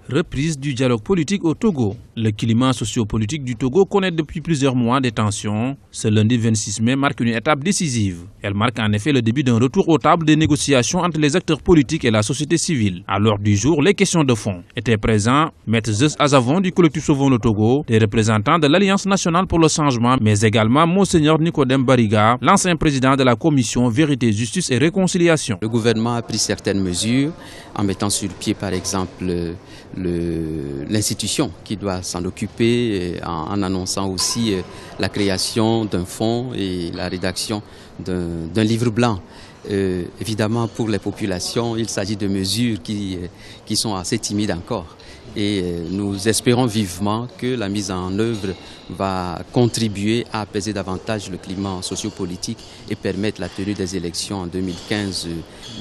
Reprise du dialogue politique au Togo. Le climat sociopolitique du Togo connaît depuis plusieurs mois des tensions. Ce lundi 26 mai marque une étape décisive. Elle marque en effet le début d'un retour aux tables des négociations entre les acteurs politiques et la société civile. À l'ordre du jour, les questions de fond étaient présents. Maître Zeus Azavon du collectif Sauvons le Togo, des représentants de l'Alliance nationale pour le changement, mais également Monseigneur Nicodème Bariga, l'ancien président de la commission Vérité, Justice et Réconciliation. Le gouvernement a pris certaines mesures en mettant sur pied par exemple l'institution qui doit s'en occuper, en annonçant aussi la création d'un fonds et la rédaction d'un livre blanc. Évidemment, pour les populations, il s'agit de mesures qui sont assez timides encore. Et nous espérons vivement que la mise en œuvre va contribuer à apaiser davantage le climat sociopolitique et permettre la tenue des élections en 2015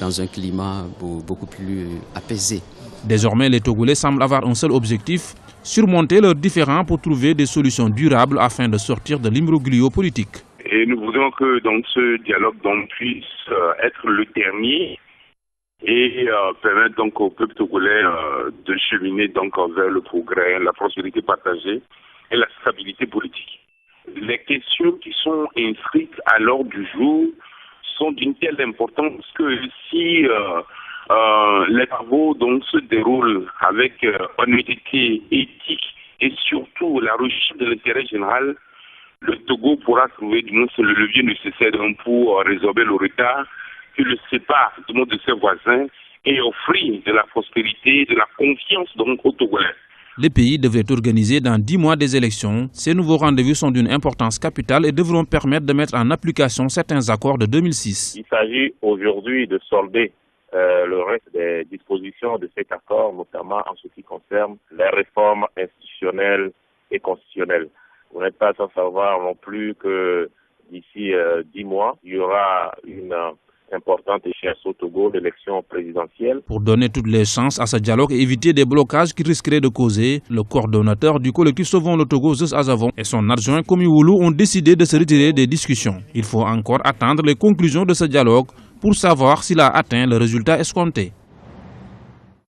dans un climat beaucoup plus apaisé. Désormais, les Togolais semblent avoir un seul objectif, surmonter leurs différends pour trouver des solutions durables afin de sortir de l'imbroglio politique. Et nous voudrions que donc, ce dialogue puisse être le dernier et permettre donc au peuple togolais de cheminer donc vers le progrès, la prospérité partagée et la stabilité politique. Les questions qui sont inscrites à l'ordre du jour sont d'une telle importance que si les travaux donc se déroulent avec honnêteté, éthique et surtout la recherche de l'intérêt général, le Togo pourra trouver du moins le levier nécessaire pour résorber le retard qui le sépare de ses voisins et offrir de la prospérité, de la confiance donc aux Togolais. Les pays devraient organiser dans 10 mois des élections. Ces nouveaux rendez-vous sont d'une importance capitale et devront permettre de mettre en application certains accords de 2006. Il s'agit aujourd'hui de solder le reste des dispositions de cet accord, notamment en ce qui concerne les réformes institutionnelles et constitutionnelles. Vous n'êtes pas sans savoir non plus que d'ici 10 mois, il y aura une importante échéance au Togo, l'élection présidentielle. Pour donner toutes les chances à ce dialogue et éviter des blocages qui risqueraient de causer, le coordonnateur du collectif Sauvons le Togo, Zeus Azavon, et son adjoint Komi Woulou ont décidé de se retirer des discussions. Il faut encore attendre les conclusions de ce dialogue pour savoir s'il a atteint le résultat escompté.